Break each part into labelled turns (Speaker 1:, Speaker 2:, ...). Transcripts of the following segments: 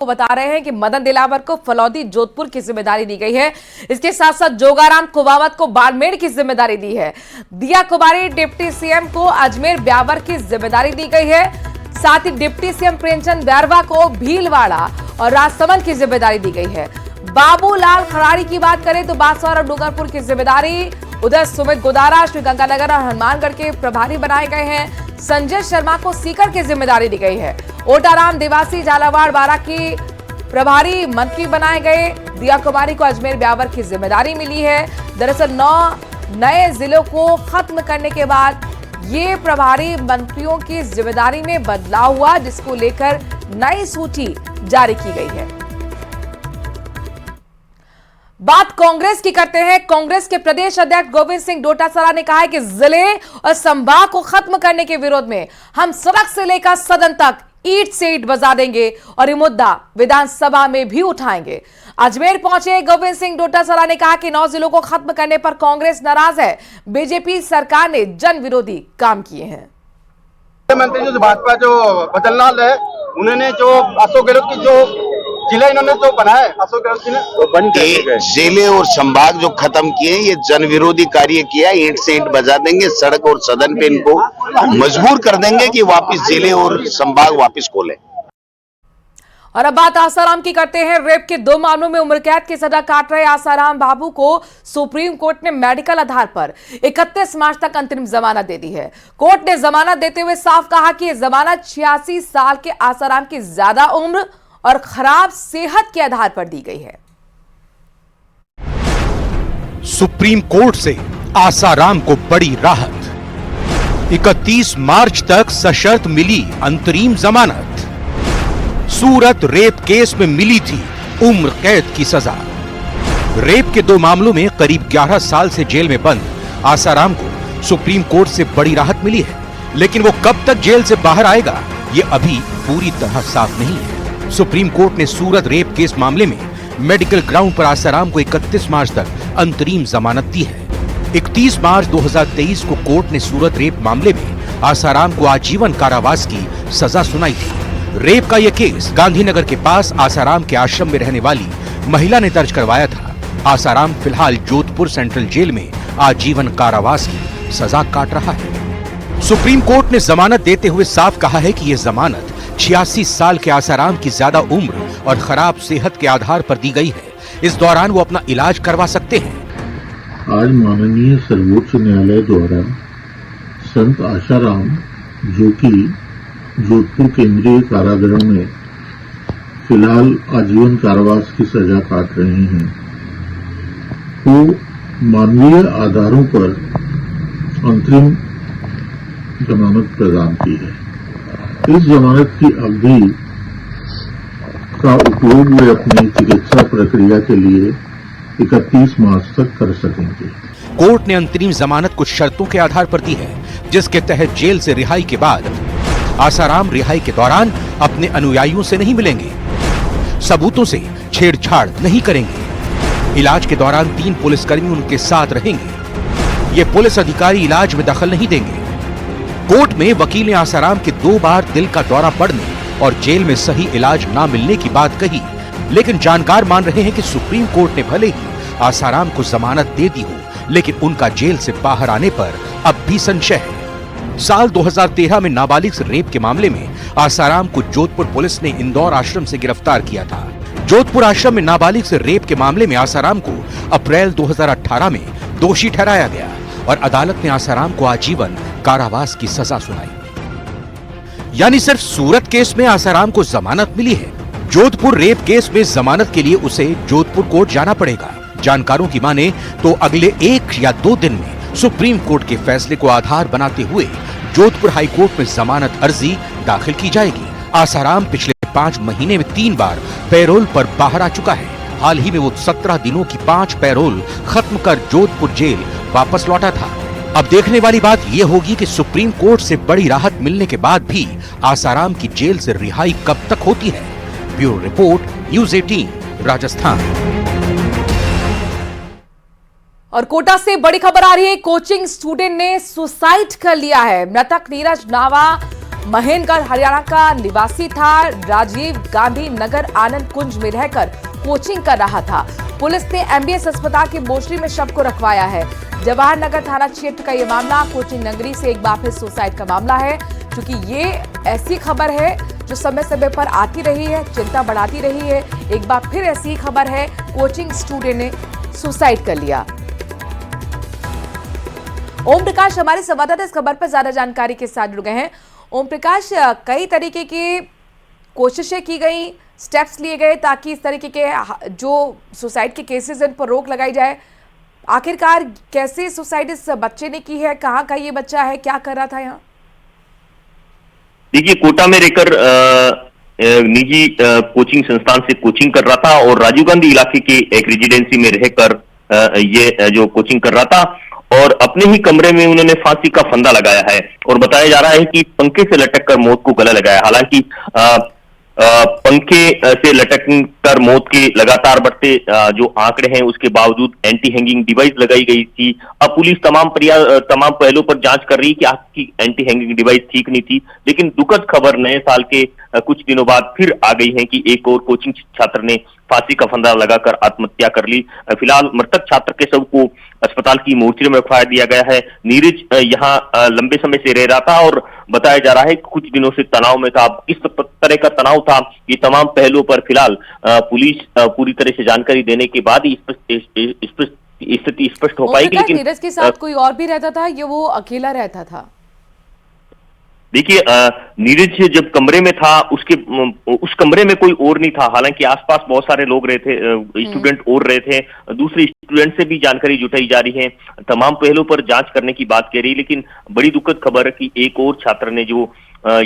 Speaker 1: को बता रहे हैं कि मदन दिलावर को फलौदी जोधपुर की जिम्मेदारी दी गई है। इसके साथ साथ जोगाराम कुमावत को बाड़मेर की जिम्मेदारी दी है। दिया कुमारी डिप्टी सीएम को अजमेर ब्यावर की जिम्मेदारी दी गई है। साथ ही डिप्टी सीएम प्रेमचंद बैरवा को भीलवाड़ा और राजसमंद की जिम्मेदारी दी गई है। बाबूलाल खराड़ी की बात करें तो बांसवाड़ा और डूंगरपुर की जिम्मेदारी उधर सुमित गोदारा श्रीगंगानगर और हनुमानगढ़ के प्रभारी बनाए गए हैं। संजय शर्मा को सीकर की जिम्मेदारी दी गई है। ओटाराम देवासी झालावाड़ बारा की प्रभारी मंत्री बनाए गए। दिया कुमारी को अजमेर ब्यावर की जिम्मेदारी मिली है। दरअसल 9 नए जिलों को खत्म करने के बाद ये प्रभारी मंत्रियों की जिम्मेदारी में बदलाव हुआ, जिसको लेकर नई सूची जारी की गई है। बात कांग्रेस की करते हैं। कांग्रेस के प्रदेश अध्यक्ष गोविंद सिंह डोटासरा ने कहा है कि जिले और संभाग को खत्म करने के विरोध में हम सड़क से लेकर सदन तक ईंट से ईंट बजा देंगे और ये मुद्दा विधानसभा में भी उठाएंगे। अजमेर पहुंचे गोविंद सिंह डोटासरा ने कहा कि 9 जिलों को खत्म करने पर कांग्रेस नाराज है। बीजेपी सरकार ने जन विरोधी काम किए हैं।
Speaker 2: मुख्यमंत्री जो भाजपा जो बदललाल है, उन्होंने जो अशोक गहलोत की जो जिला इन्होंने जो बनाया अशोक गहलोत जी ने वो बन गए।
Speaker 3: जिले और संभाग जो खत्म किए ये जन विरोधी कार्य किया। ईंट से ईंट बजा देंगे, सड़क और सदन पे इनको मजबूर कर देंगे कि वापस जिले और संभाग वापस खोले।
Speaker 1: और अब बात आसाराम की करते हैं। रेप के 2 मामलों में उम्र कैद की सजा काट रहे आसाराम बाबू को सुप्रीम कोर्ट ने मेडिकल आधार पर 31 मार्च तक अंतरिम जमानत दे दी है। कोर्ट ने जमानत देते हुए साफ कहा कि यह जमानत 86 साल के आसाराम की ज्यादा उम्र और खराब सेहत के आधार पर दी गई है।
Speaker 4: सुप्रीम कोर्ट से आसाराम को बड़ी राहत। 31 मार्च तक सशर्त मिली अंतरिम जमानत। सूरत रेप केस में मिली थी उम्र कैद की सजा। रेप के 2 मामलों में करीब 11 साल से जेल में बंद आसाराम को सुप्रीम कोर्ट से बड़ी राहत मिली है, लेकिन वो कब तक जेल से बाहर आएगा ये अभी पूरी तरह साफ नहीं है। सुप्रीम कोर्ट ने सूरत रेप केस मामले में मेडिकल ग्राउंड पर आसाराम को 31 मार्च तक अंतरिम जमानत दी है। 31 मार्च 2023 को कोर्ट ने सूरत रेप मामले में आसाराम को आजीवन कारावास की सजा सुनाई थी। रेप का यह केस गांधीनगर के पास आसाराम के आश्रम में रहने वाली महिला ने दर्ज करवाया था। आसाराम फिलहाल जोधपुर सेंट्रल जेल में आजीवन कारावास की सजा काट रहा है। सुप्रीम कोर्ट ने जमानत देते हुए साफ कहा है कि यह जमानत 86 साल के आसाराम की ज्यादा उम्र और खराब सेहत के आधार पर दी गई है। इस दौरान वो अपना इलाज करवा सकते हैं।
Speaker 5: आज माननीय सर्वोच्च न्यायालय द्वारा संत आसाराम, जो कि जोधपुर केंद्रीय कारागृह में फिलहाल आजीवन कारावास की सजा काट रहे हैं, को मानवीय आधारों पर अंतरिम जमानत प्रदान की है। इस जमानत की अवधि का उपयोग वे अपनी चिकित्सा प्रक्रिया के लिए 31 मार्च तक कर सकेंगे।
Speaker 4: कोर्ट ने अंतरिम जमानत कुछ शर्तों के आधार पर दी है, जिसके तहत जेल से रिहाई के बाद आसाराम रिहाई के दौरान अपने अनुयायियों से नहीं मिलेंगे, सबूतों से छेड़छाड़ नहीं करेंगे, इलाज के दौरान 3 पुलिसकर्मी उनके साथ रहेंगे, ये पुलिस अधिकारी इलाज में दखल नहीं देंगे। कोर्ट में वकील ने आसाराम के 2 बार दिल का दौरा पड़ने और जेल में सही इलाज ना मिलने की बात कही, लेकिन जानकार मान रहे हैं कि सुप्रीम कोर्ट ने भले ही आसाराम को जमानत दे दी हो, लेकिन उनका जेल से बाहर आने पर अब भी संशय है। साल 2013 में नाबालिग से रेप के मामले में आसाराम को जोधपुर पुलिस ने इंदौर आश्रम से गिरफ्तार किया था। जोधपुर आश्रम में नाबालिग से रेप के मामले में आसाराम को अप्रैल 2018 में दोषी ठहराया गया और अदालत ने आसाराम को आजीवन कारावास की सजा सुनाई। यानी सिर्फ सूरत केस में आसाराम को जमानत मिली है। जोधपुर रेप केस में जमानत के लिए उसे जोधपुर कोर्ट जाना पड़ेगा। जानकारों की माने तो अगले 1 या 2 दिन में सुप्रीम कोर्ट के फैसले को आधार बनाते हुए जोधपुर हाई कोर्ट में जमानत अर्जी दाखिल की जाएगी। आसाराम पिछले 5 महीने में 3 बार पैरोल पर बाहर आ चुका है। हाल ही में वो 17 दिनों की 5 पैरोल खत्म कर जोधपुर जेल वापस लौटा था। अब देखने वाली बात यह होगी कि सुप्रीम कोर्ट से बड़ी राहत मिलने के बाद भी आसाराम की जेल से रिहाई कब तक होती है। Bureau report, news 18, Rajasthan.
Speaker 1: और कोटा से बड़ी खबर आ रही है। कोचिंग स्टूडेंट ने सुसाइड कर लिया है। मृतक नीरज नावा महेंद्रगढ़ हरियाणा का निवासी था। राजीव गांधी नगर आनंद कुंज में रहकर कोचिंग कर रहा था। पुलिस ने एमबीएस अस्पताल की मोर्चरी में शव को रखवाया है। जवाहर नगर थाना क्षेत्र का ये मामला कोचिंग नगरी से एक बार फिर सुसाइड का मामला है, क्योंकि ये ऐसी खबर है जो समय समय पर आती रही है, चिंता बढ़ाती रही है। एक बार फिर ऐसी खबर है, कोचिंग स्टूडेंट ने सुसाइड कर लिया। ओम प्रकाश हमारे संवाददाता इस खबर पर ज्यादा जानकारी के साथ जुड़ गए हैं। ओम प्रकाश, कई तरीके की कोशिशें की गई, स्टेप्स लिए गए ताकि इस तरीके के जो सुसाइड के केसेस इन पर रोक लगाई जाए। आखिरकार कैसे सुसाइड इस बच्चे ने की है, कहाँ का ये बच्चा है, क्या कर रहा था यहाँ?
Speaker 6: देखिए, कोटा में रहकर निजी कोचिंग संस्थान से कोचिंग कर रहा था और राजीव गांधी इलाके के एक रेजिडेंसी में रहकर ये जो कोचिंग कर रहा था और अपने ही कमरे में उन्होंने फांसी का फंदा लगाया है और बताया जा रहा है कि पंखे से लटक कर मौत को गला लगाया। हालांकि पंखे से लटक कर मौत के लगातार बढ़ते जो आंकड़े हैं उसके बावजूद एंटी हैंगिंग डिवाइस लगाई गई थी। अब पुलिस तमाम पहलुओं पर जांच कर रही है कि आपकी एंटी हैंगिंग डिवाइस ठीक नहीं थी, लेकिन दुखद खबर नए साल के कुछ दिनों बाद फिर आ गई है कि एक और कोचिंग छात्र ने फांसी का फंदा लगाकर आत्महत्या कर ली। फिलहाल मृतक छात्र के शव को अस्पताल की मोर्चरी में रखवा दिया गया है। नीरज यहाँ लंबे समय से रह रहा था और बताया जा रहा है कि कुछ दिनों से तनाव में था। किस तरह का तनाव था, ये तमाम पहलुओं पर फिलहाल पुलिस पूरी तरह से जानकारी देने के बाद ही स्थिति स्पष्ट हो पाएगी। लेकिन
Speaker 1: नीरज के साथ कोई और भी रहता था, ये वो अकेला रहता था?
Speaker 6: देखिए, नीरज जब कमरे में था उस कमरे में कोई और नहीं था। हालांकि आसपास बहुत सारे लोग रहे थे, स्टूडेंट और रहे थे। दूसरे स्टूडेंट से भी जानकारी जुटाई जा रही है, तमाम पहलुओं पर जांच करने की बात कह रही है। लेकिन बड़ी दुखद खबर है कि एक और छात्र ने जो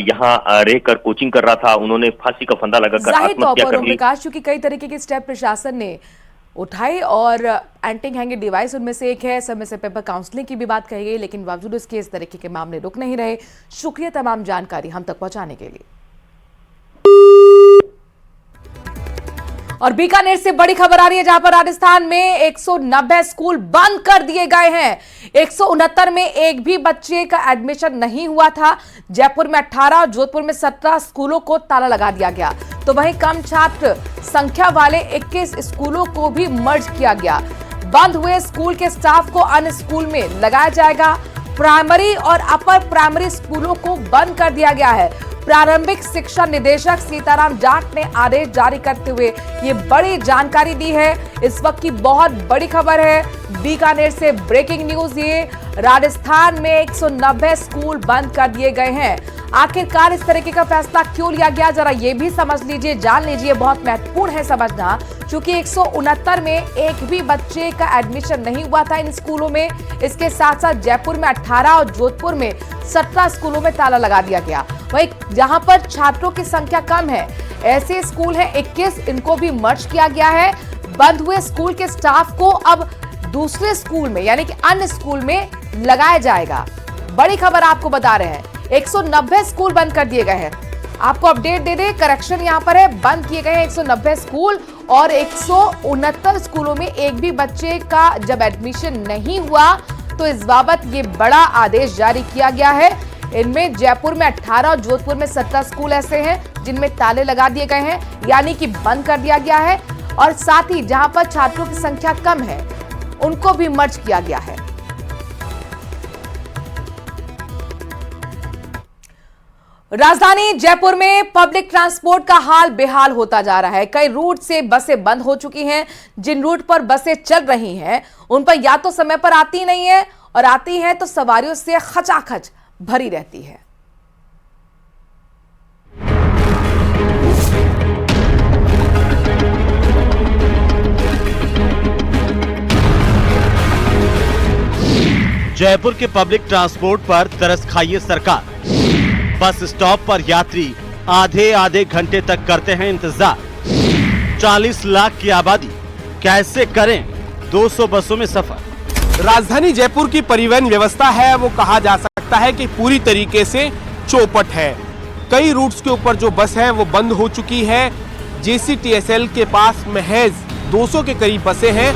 Speaker 6: यहाँ रहकर कोचिंग कर रहा था, उन्होंने फांसी का फंदा लगाकर आत्महत्या कर ली।
Speaker 1: विकास, क्योंकि कई तरीके के स्टेप प्रशासन ने उठाए और एंटी हैंगिंग डिवाइस उनमें से एक है। समय समय पर काउंसलिंग की भी बात कही गई, लेकिन बावजूद इसके इस तरीके के मामले रुक नहीं रहे। शुक्रिया तमाम जानकारी हम तक पहुंचाने के लिए। और बीकानेर से बड़ी खबर आ रही है, जहां पर राजस्थान में 190 स्कूल बंद कर दिए गए हैं। 169 में एक भी बच्चे का एडमिशन नहीं हुआ था। जयपुर में 18 और जोधपुर में 17 स्कूलों को ताला लगा दिया गया। तो वहीं कम छात्र संख्या वाले 21 स्कूलों को भी मर्ज किया गया। बंद हुए स्कूल के स्टाफ को अन्य स्कूल में लगाया जाएगा। प्राइमरी और अपर प्राइमरी स्कूलों को बंद कर दिया गया है। प्रारंभिक शिक्षा निदेशक सीताराम जाट ने आदेश जारी करते हुए ये बड़ी जानकारी दी है। इस वक्त की बहुत बड़ी खबर है, बीकानेर से ब्रेकिंग न्यूज। ये राजस्थान में 190 स्कूल बंद कर दिए गए हैं। आखिरकार इस तरीके का फैसला क्यों लिया गया, जरा ये भी समझ लीजिए, जान लीजिए। बहुत महत्वपूर्ण है समझना, क्योंकि 169 में एक भी बच्चे का एडमिशन नहीं हुआ था इन स्कूलों में। इसके साथ साथ जयपुर में 18 और जोधपुर में 17 स्कूलों में ताला लगा दिया गया। वहीं जहां पर छात्रों की संख्या कम है, ऐसे स्कूल हैं 21, इनको भी मर्ज किया गया है। बंद हुए स्कूल के स्टाफ को अब दूसरे स्कूल में यानी कि अन्य स्कूल में लगाया जाएगा। बड़ी खबर आपको बता रहे हैं, 190 स्कूल बंद कर दिए गए हैं। आपको अपडेट दे दे, करेक्शन यहां पर है, बंद किए गए 190 स्कूल और 169 स्कूलों में एक भी बच्चे का जब एडमिशन नहीं हुआ तो इस बाबत ये बड़ा आदेश जारी किया गया है। इनमें जयपुर में 18 और जोधपुर में 17 स्कूल ऐसे हैं जिनमें ताले लगा दिए गए हैं, यानी कि बंद कर दिया गया है। और साथ ही जहां पर छात्रों की संख्या कम है उनको भी मर्ज किया गया है। राजधानी जयपुर में पब्लिक ट्रांसपोर्ट का हाल बेहाल होता जा रहा है। कई रूट से बसें बंद हो चुकी हैं। जिन रूट पर बसें चल रही हैं उन पर या तो समय पर आती नहीं है और आती हैं तो सवारियों से खचाखच भरी रहती है।
Speaker 7: जयपुर के पब्लिक ट्रांसपोर्ट पर तरस खाइए सरकार। बस स्टॉप पर यात्री आधे घंटे तक करते हैं इंतजार। 40 लाख की आबादी, कैसे करें 200 बसों में सफर।
Speaker 8: राजधानी जयपुर की परिवहन व्यवस्था है वो कहा जा सकता है कि पूरी तरीके से चौपट है। कई रूट्स के ऊपर जो बस है वो बंद हो चुकी है। JCTSL के पास महज 200 के करीब बसें हैं।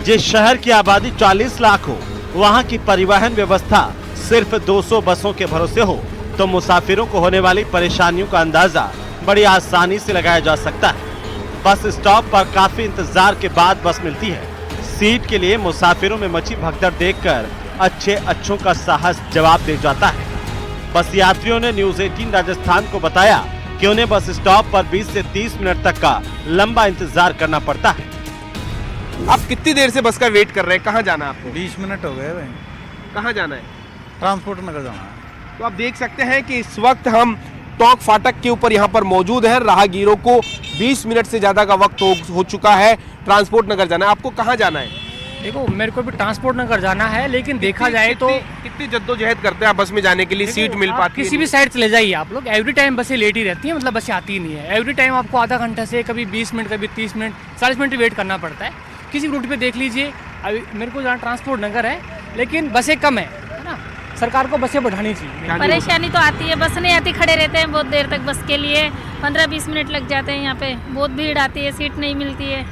Speaker 7: जिस शहर की आबादी 40 लाख हो, वहाँ की परिवहन व्यवस्था सिर्फ 200 बसों के भरोसे हो तो मुसाफिरों को होने वाली परेशानियों का अंदाजा बड़ी आसानी से लगाया जा सकता है। बस स्टॉप पर काफी इंतजार के बाद बस मिलती है। सीट के लिए मुसाफिरों में मची भगदड़ देखकर अच्छों का साहस जवाब दे जाता है। बस यात्रियों ने न्यूज 18 राजस्थान को बताया कि उन्हें बस स्टॉप पर 20 से 30 मिनट तक का लंबा इंतजार करना पड़ता है।
Speaker 8: आप कितनी देर से बस का वेट कर रहे हैं? कहाँ जाना है आपको?
Speaker 9: 20 मिनट हो गए भाई।
Speaker 8: कहाँ जाना है?
Speaker 9: ट्रांसपोर्ट नगर जाना है।
Speaker 8: तो आप देख सकते हैं कि इस वक्त हम टोंक फाटक के ऊपर यहाँ पर मौजूद है। राहगीरों को 20 मिनट से ज्यादा का वक्त हो चुका है। ट्रांसपोर्ट नगर जाना है। आपको कहाँ जाना है?
Speaker 10: देखो, मेरे को भी ट्रांसपोर्ट नगर जाना है, लेकिन देखा जाए तो
Speaker 8: कितनी जद्दोजहद करते हैं आप बस में जाने के लिए? सीट मिल पाती है?
Speaker 10: किसी भी साइड चले जाइए आप लोग, एवरी टाइम बसें लेट ही रहती हैं, मतलब बसें आती ही नहीं है। एवरी टाइम आपको आधा घंटा से कभी 20 मिनट, कभी 30 मिनट, 40 मिनट वेट करना पड़ता है। किसी रूट पे देख लीजिए, अभी मेरे को जहाँ ट्रांसपोर्ट नगर है, लेकिन बसें कम है ना। सरकार को बसें बढ़ानी चाहिए।
Speaker 11: परेशानी तो आती है, बस नहीं आती, खड़े रहते हैं बहुत देर तक बस के लिए, 15-20 मिनट लग जाते हैं। यहाँ पे बहुत भीड़ आती है, सीट नहीं मिलती है,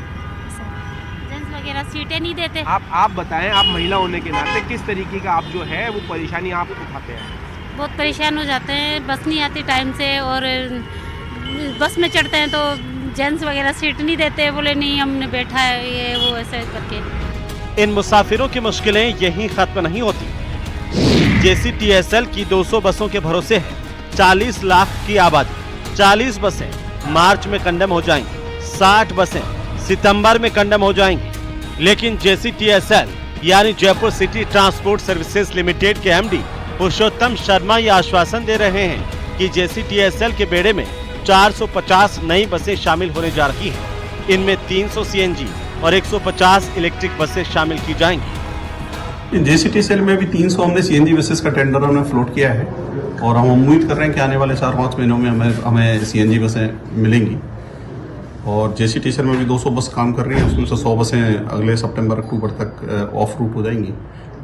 Speaker 11: जेंट्स वगैरह सीटें नहीं देते।
Speaker 8: आप बताएं, आप महिला होने के नाते किस तरीके का आप जो है वो परेशानी आप उठाते हैं?
Speaker 11: बहुत परेशान हो जाते हैं, बस नहीं आती टाइम से, और बस में चढ़ते हैं तो जेंट्स वगैरह सीट नहीं देते, बोले नहीं हमने बैठा है, ये वो ऐसे करके।
Speaker 7: इन मुसाफिरों की मुश्किलें यहीं खत्म नहीं होती। JCTSL की 200 बसों के भरोसे है। 40 लाख की आबादी, 40 बसें मार्च में कंडम हो जाएंगी, 60 बसें सितंबर में कंडम हो जाएंगी। लेकिन JCTSL यानी Jaipur city transport services limited के MD पुरुषोत्तम शर्मा ये आश्वासन दे रहे हैं कि JCTSL के बेड़े में 450 नई बसें शामिल होने जा रही हैं। इनमें 300 CNG और 150 इलेक्ट्रिक बसें शामिल की जाएंगी।
Speaker 12: JCTSL में भी 300 हमने CNG बसेस का टेंडर हमने फ्लोट किया है और हम उम्मीद कर रहे हैं कि आने वाले 4-5 महीनों में हमें CNG बसें मिलेंगी। और JCTSL में भी 200 बस काम कर रही है, उसमें से 100 बसें अगले सितंबर-अक्टूबर तक ऑफ रूट हो जाएंगी।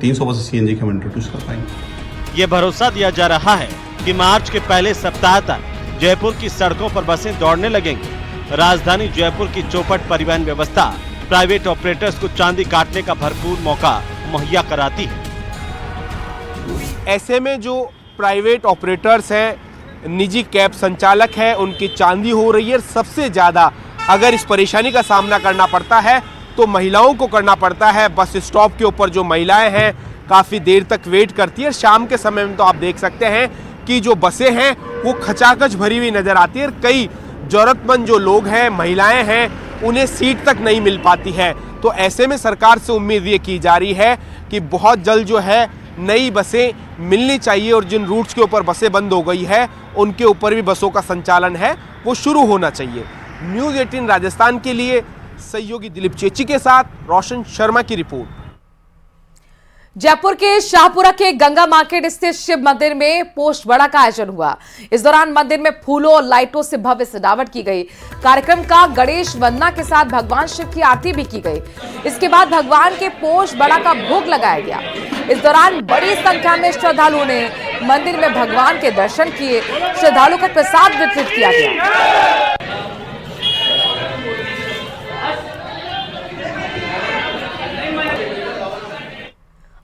Speaker 12: 300 बसें CNG के हम इंट्रोड्यूस कर पाएंगे।
Speaker 7: ये भरोसा दिया जा रहा है कि मार्च के पहले सप्ताह तक जयपुर की सड़कों पर बसें दौड़ने लगेंगी। राजधानी जयपुर की चौपट परिवहन व्यवस्था प्राइवेट ऑपरेटर्स को चांदी काटने का भरपूर मौका मुहैया कराती है।
Speaker 8: ऐसे में जो प्राइवेट ऑपरेटर्स हैं, निजी कैब संचालक हैं, उनकी चांदी हो रही है। सबसे ज़्यादा अगर इस परेशानी का सामना करना पड़ता है तो महिलाओं को करना पड़ता है। बस स्टॉप के ऊपर जो महिलाएं हैं काफ़ी देर तक वेट करती है। शाम के समय में तो आप देख सकते हैं कि जो बसें हैं वो खचाखच भरी हुई नज़र आती है। कई ज़रूरतमंद जो लोग हैं, महिलाएं हैं, उन्हें सीट तक नहीं मिल पाती है। तो ऐसे में सरकार से उम्मीद ये की जा रही है कि बहुत जल्द जो है नई बसें मिलनी चाहिए और जिन रूट्स के ऊपर बसें बंद हो गई है उनके ऊपर भी बसों का संचालन है वो शुरू होना चाहिए। न्यूज़ 18 राजस्थान के लिए सहयोगी दिलीप चेची के साथ रोशन शर्मा की रिपोर्ट।
Speaker 1: जयपुर के शाहपुरा के गंगा मार्केट स्थित शिव मंदिर में पोष बड़ा का आयोजन हुआ। इस दौरान मंदिर में फूलों और लाइटों से भव्य सजावट की गई। कार्यक्रम का गणेश वंदना के साथ भगवान शिव की आरती भी की गई। इसके बाद भगवान के पोष बड़ा का भोग लगाया गया। इस दौरान बड़ी संख्या में श्रद्धालुओं ने मंदिर में भगवान के दर्शन किए। श्रद्धालुओं को प्रसाद वितरित किया गया।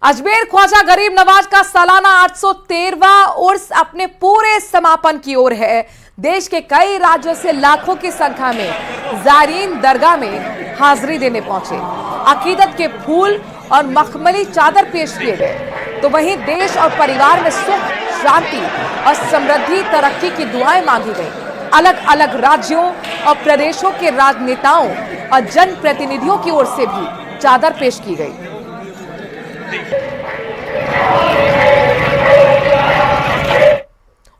Speaker 1: अजमेर ख्वाजा गरीब नवाज का सालाना 813वां उर्स अपने पूरे समापन की ओर है। देश के कई राज्यों से लाखों की संख्या में ज़ायरीन दरगाह में हाजिरी देने पहुंचे। अकीदत के फूल और मखमली चादर पेश किए गए। तो वहीं देश और परिवार में सुख, शांति और समृद्धि, तरक्की की दुआएं मांगी गई। अलग अलग राज्यों और प्रदेशों के राजनेताओं और जनप्रतिनिधियों की ओर से भी चादर पेश की गई।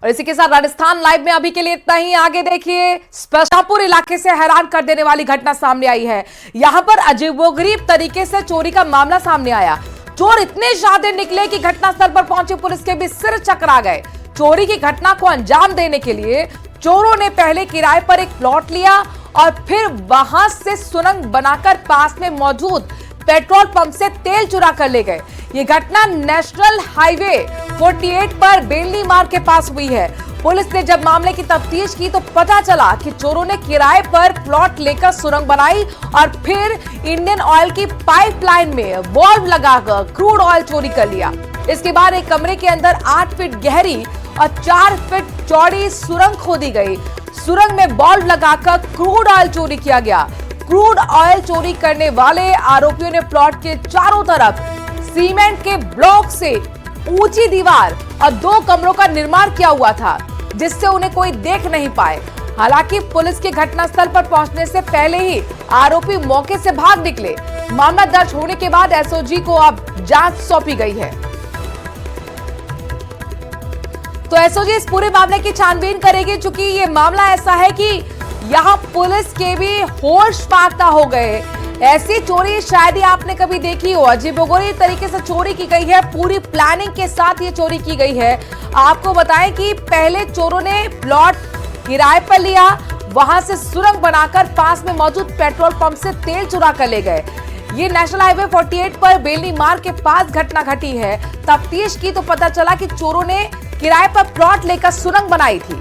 Speaker 1: और इसी के साथ राजस्थान लाइव में अभी के लिए इतना ही। आगे देखिए, शाहपुर इलाके से हैरान कर देने वाली घटना सामने आई है। यहां पर अजीबोगरीब तरीके से चोरी का मामला सामने आया। चोर इतने शातिर निकले कि घटनास्थल पर पहुंचे पुलिस के भी सिर चकरा गए। चोरी की घटना को अंजाम देने के लिए चोरों ने पहले किराए पर एक प्लॉट लिया और फिर वहां से सुरंग बनाकर पास में मौजूद पेट्रोल पंप से तेल चुरा कर ले गए। ये घटना नेशनल हाईवे 48 पर बेलनी मार्ग के पास हुई है। पुलिस ने जब मामले की तफ्तीश की तो पता चला कि चोरों ने किराए पर प्लॉट लेकर सुरंग बनाई और फिर इंडियन ऑयल की पाइपलाइन में वाल्व लगाकर क्रूड ऑयल चोरी कर लिया। इसके बाद एक कमरे के अंदर 8 फीट गहरी और 4 फीट चौड़ी सुरंग खोदी गई। सुरंग में वाल्व लगाकर क्रूड ऑयल चोरी किया गया। क्रूड ऑयल चोरी करने वाले आरोपियों ने प्लॉट के चारों तरफ सीमेंट के ब्लॉक से ऊंची दीवार और 2 कमरों का निर्माण किया हुआ था, जिससे उन्हें कोई देख नहीं पाए। हालांकि पुलिस के घटनास्थल पर पहुंचने से पहले ही आरोपी मौके से भाग निकले। मामला दर्ज होने के बाद एसओजी को अब जांच सौंपी गई है। तो एसओजी इस पूरे मामले की छानबीन करेगी, चूंकि ये मामला ऐसा है कि यहां पुलिस के भी होश फाख्ता हो गए। ऐसी चोरी शायद ही आपने कभी देखी हो। अजीबोगरीब तरीके से चोरी की गई है, पूरी प्लानिंग के साथ ये चोरी की गई है। आपको बताएं कि पहले चोरों ने प्लॉट किराए पर लिया, वहां से सुरंग बनाकर पास में मौजूद पेट्रोल पंप से तेल चुरा कर ले गए। ये नेशनल हाईवे 48 पर बेलनी मार्ग के पास घटना घटी है। तफ्तीश की तो पता चला कि चोरों ने किराए पर प्लॉट लेकर सुरंग बनाई थी।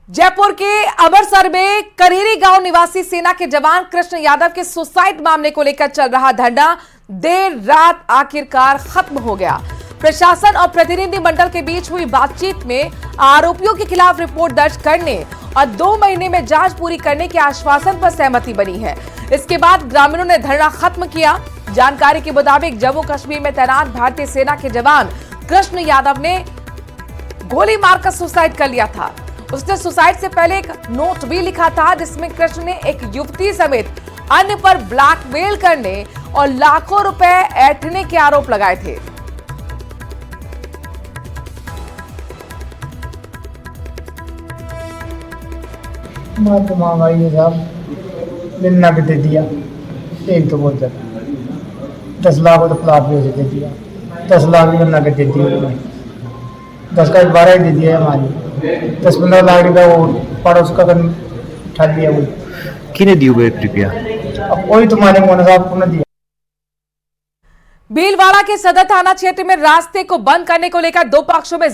Speaker 1: जयपुर के अमरसर में करेरी गांव निवासी सेना के जवान कृष्ण यादव के सुसाइड मामले को लेकर चल रहा धरना देर रात आखिरकार खत्म हो गया। प्रशासन और प्रतिनिधि मंडल के बीच हुई बातचीत में आरोपियों के खिलाफ रिपोर्ट दर्ज करने और 2 महीने में जांच पूरी करने के आश्वासन पर सहमति बनी है। इसके बाद ग्रामीणों ने धरना खत्म किया। जानकारी के मुताबिक जम्मू कश्मीर में तैनात भारतीय सेना के जवान कृष्ण यादव ने गोली मारकर सुसाइड कर लिया था। उसने सुसाइड से पहले एक नोट भी लिखा था, जिसमें कृष्ण ने एक युवती समेत अन्य पर ब्लैकमेल करने और लाखों रुपए ऐंठने के आरोप लगाए थे।
Speaker 13: मैं तो महंगाई साहब मिलना के दे दिया। एक तो बहुत ज्यादा 10 लाख तो प्लाट भी दे दिया। 10 लाख भी मिलना के दे दिया। 10 का 12 ही दे दिया हमारी। 10-15 लाख रुपया वो पड़ोस का उठा लिया। वो
Speaker 14: किने दिए हुए रुपया?
Speaker 13: अब कोई तुम्हारे मोहन साहब को न दिया।
Speaker 1: भीलवाड़ा के सदर थाना क्षेत्र में रास्ते को बंद करने को लेकर 2 पक्षों में